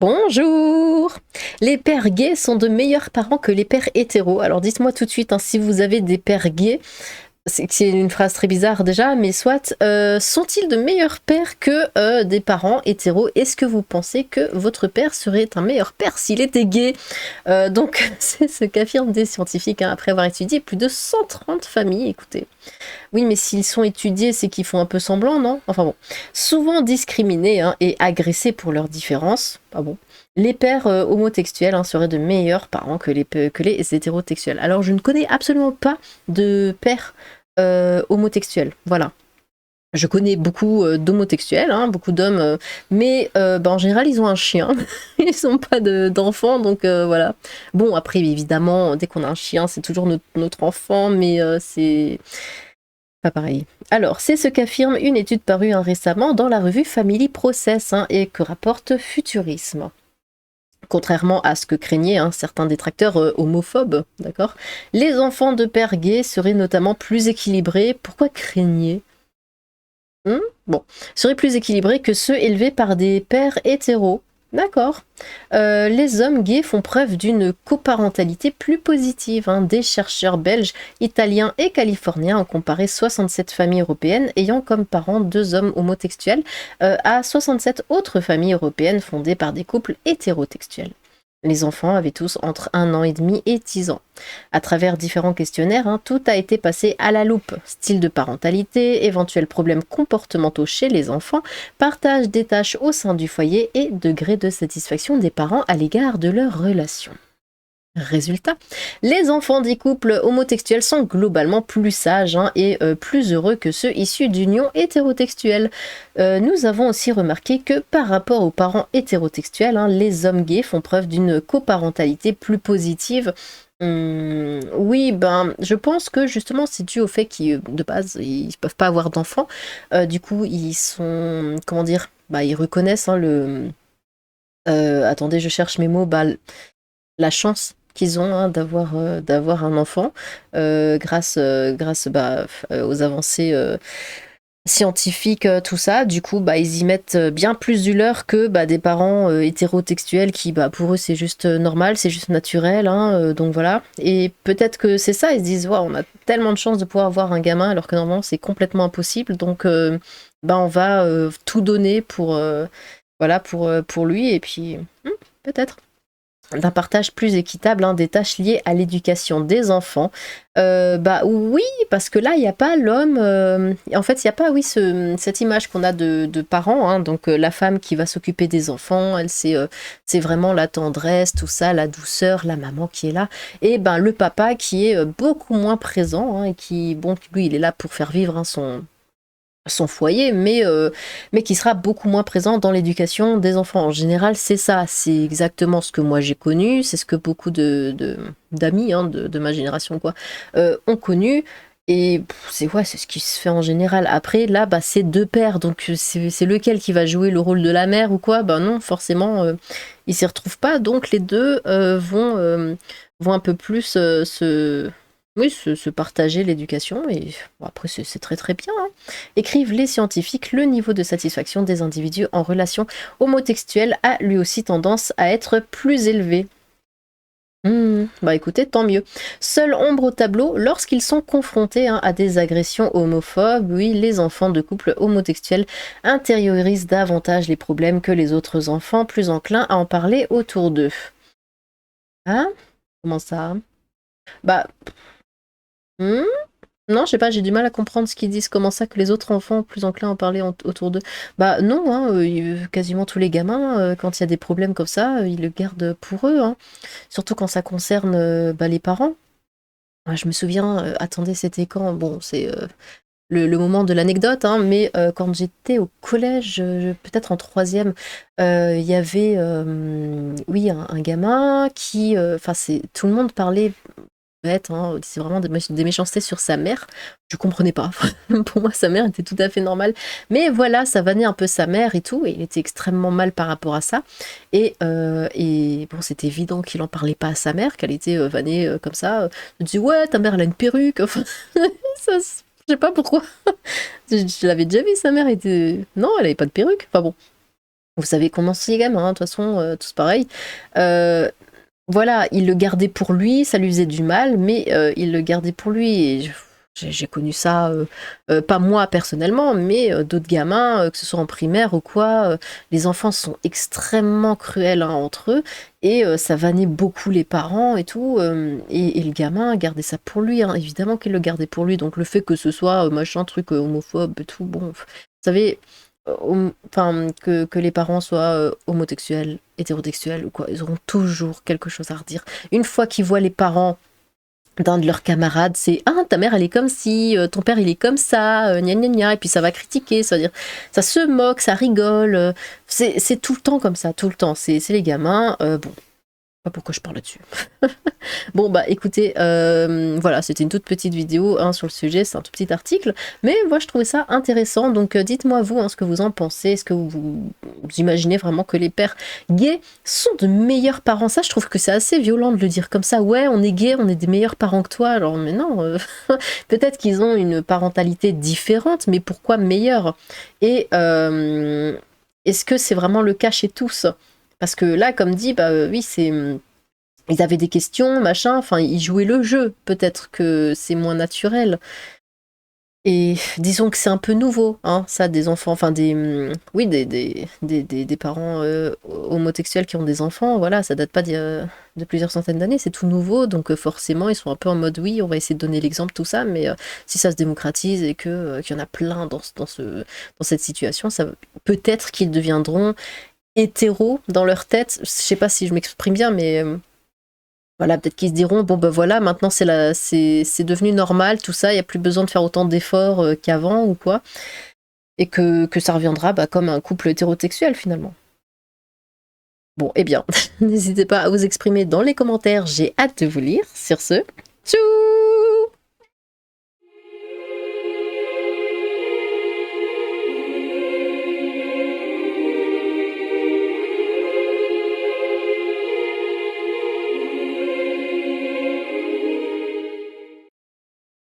Bonjour! Les pères gays sont de meilleurs parents que les pères hétéros. Alors dites-moi tout de suite hein, si vous avez des pères gays, c'est une phrase très bizarre déjà, mais soit, sont-ils de meilleurs pères que des parents hétéros? Est-ce que vous pensez que votre père serait un meilleur père s'il était gay? Donc c'est ce qu'affirment des scientifiques hein, après avoir étudié plus de 130 familles. Écoutez. Oui, mais s'ils sont étudiés, c'est qu'ils font un peu semblant, non? Enfin bon. Souvent discriminés hein, et agressés pour leurs différences, ah bon, les pères homotextuels hein, seraient de meilleurs parents que les hétérotextuels. Alors je ne connais absolument pas de pères homotextuels, voilà. Je connais beaucoup d'homotextuels, hein, beaucoup d'hommes, mais en général, ils ont un chien. Ils n'ont pas d'enfants, donc voilà. Bon, après, évidemment, dès qu'on a un chien, c'est toujours notre enfant, mais c'est pas pareil. Alors, c'est ce qu'affirme une étude parue hein, récemment dans la revue Family Process hein, et que rapporte Futurisme. Contrairement à ce que craignaient hein, certains détracteurs homophobes, d'accord, les enfants de pères gays seraient notamment plus équilibrés. Pourquoi craignaient? Bon, seraient plus équilibrés que ceux élevés par des pères hétéros. D'accord. Les hommes gays font preuve d'une coparentalité plus positive. Hein. Des chercheurs belges, italiens et californiens ont comparé 67 familles européennes ayant comme parents deux hommes homotextuels à 67 autres familles européennes fondées par des couples hétérotextuels. Les enfants avaient tous entre 1 an et demi et 10 ans. À travers différents questionnaires, hein, tout a été passé à la loupe. Style de parentalité, éventuels problèmes comportementaux chez les enfants, partage des tâches au sein du foyer et degré de satisfaction des parents à l'égard de leur relation. Résultat, les enfants des couples homotextuels sont globalement plus sages hein, et plus heureux que ceux issus d'unions hétérotextuelles. Nous avons aussi remarqué que par rapport aux parents hétérotextuels, hein, les hommes gays font preuve d'une coparentalité plus positive. Oui, je pense que justement c'est dû au fait qu'ils, de base, ils peuvent pas avoir d'enfants. Du coup, ils sont, comment dire, ils reconnaissent hein, le. Attendez, je cherche mes mots. La chance qu'ils ont hein, d'avoir un enfant grâce aux avancées scientifiques, tout ça. Du coup, ils y mettent bien plus du leur que des parents hétérotextuels qui, pour eux, c'est juste normal, c'est juste naturel. Hein, donc voilà. Et peut-être que c'est ça, ils se disent, ouais, on a tellement de chance de pouvoir avoir un gamin alors que normalement, c'est complètement impossible. Donc, on va tout donner voilà, pour lui. Et puis, peut-être d'un partage plus équitable hein, des tâches liées à l'éducation des enfants. Oui, parce que là, il n'y a pas l'homme... en fait, il n'y a pas, oui, cette image qu'on a de parents. Hein, donc, la femme qui va s'occuper des enfants, elle, c'est vraiment la tendresse, tout ça, la douceur, la maman qui est là. Et le papa qui est beaucoup moins présent hein, et qui, bon, lui, il est là pour faire vivre hein, son foyer, mais qui sera beaucoup moins présent dans l'éducation des enfants. En général, c'est ça, c'est exactement ce que moi j'ai connu, c'est ce que beaucoup d'amis hein, de ma génération quoi, ont connu. Et c'est ce qui se fait en général. Après, là, c'est deux pères, donc c'est lequel qui va jouer le rôle de la mère ou quoi? Non, forcément, ils s'y retrouvent pas. Donc les deux vont un peu plus se partager l'éducation. Et bon, après, c'est très très bien. Hein. Écrivent les scientifiques, le niveau de satisfaction des individus en relation homotextuelle a lui aussi tendance à être plus élevé. Écoutez, tant mieux. Seule ombre au tableau, lorsqu'ils sont confrontés hein, à des agressions homophobes, oui, les enfants de couples homotextuels intériorisent davantage les problèmes que les autres enfants plus enclins à en parler autour d'eux. Hein? Comment ça? Bah, hmm Non, je sais pas, j'ai du mal à comprendre ce qu'ils disent. Comment ça que les autres enfants plus enclins à en parler autour d'eux? Non, hein, quasiment tous les gamins, quand il y a des problèmes comme ça, ils le gardent pour eux. Hein. Surtout quand ça concerne les parents. Ah, je me souviens, attendez, c'était quand? Bon, c'est le moment de l'anecdote, hein, mais quand j'étais au collège, peut-être en troisième, il y avait, oui, un gamin qui, tout le monde parlait bête, hein, c'est vraiment des méchancetés sur sa mère. Je comprenais pas. Pour moi, sa mère était tout à fait normale. Mais voilà, ça vannait un peu sa mère et tout, et il était extrêmement mal par rapport à ça. Et bon, c'était évident qu'il en parlait pas à sa mère, qu'elle était vannée comme ça. Il disait, ouais, ta mère, elle a une perruque. Enfin, ça, je sais pas pourquoi. Je l'avais déjà vu, sa mère était... Non, elle avait pas de perruque. Enfin bon. Vous savez comment c'est les gamins, hein, de toute façon, tous pareil. Voilà, il le gardait pour lui, ça lui faisait du mal, mais il le gardait pour lui. Et j'ai connu ça, pas moi personnellement, mais d'autres gamins, que ce soit en primaire ou quoi. Les enfants sont extrêmement cruels, hein, entre eux, et ça vannait beaucoup les parents et tout. Et le gamin gardait ça pour lui, hein, évidemment qu'il le gardait pour lui. Donc le fait que ce soit machin truc homophobe et tout, bon, vous savez, enfin, que les parents soient homosexuels, hétérosexuels ou quoi, ils auront toujours quelque chose à redire. Une fois qu'ils voient les parents d'un de leurs camarades, c'est ah, ta mère elle est comme si, ton père il est comme ça, gna gna gna, et puis ça va critiquer, ça veut dire ça se moque, ça rigole, c'est tout le temps comme ça, tout le temps, c'est les gamins, bon, pas pourquoi je parle là-dessus. Bon bah écoutez, voilà, c'était une toute petite vidéo, hein, sur le sujet, c'est un tout petit article, mais moi je trouvais ça intéressant, donc dites-moi vous, hein, ce que vous en pensez, est-ce que vous imaginez vraiment que les pères gays sont de meilleurs parents? Ça je trouve que c'est assez violent de le dire comme ça, ouais on est gay, on est des meilleurs parents que toi, alors mais non, peut-être qu'ils ont une parentalité différente, mais pourquoi meilleure? Et est-ce que c'est vraiment le cas chez tous? Parce que là, comme dit, bah oui, c'est ils avaient des questions, machin, enfin, ils jouaient le jeu. Peut-être que c'est moins naturel. Et disons que c'est un peu nouveau, hein, ça, des enfants, enfin, oui, des parents homosexuels qui ont des enfants, voilà, ça date pas de plusieurs centaines d'années, c'est tout nouveau, donc forcément, ils sont un peu en mode, oui, on va essayer de donner l'exemple, tout ça, mais si ça se démocratise et qu'il y en a plein dans cette situation, ça peut-être qu'ils deviendront hétéros dans leur tête. Je sais pas si je m'exprime bien, mais voilà, peut-être qu'ils se diront bon ben voilà, maintenant c'est devenu normal tout ça, il y a plus besoin de faire autant d'efforts qu'avant ou quoi, et que ça reviendra bah, comme un couple hétérosexuel finalement. Bon, eh bien, n'hésitez pas à vous exprimer dans les commentaires, j'ai hâte de vous lire. Sur ce, tchou!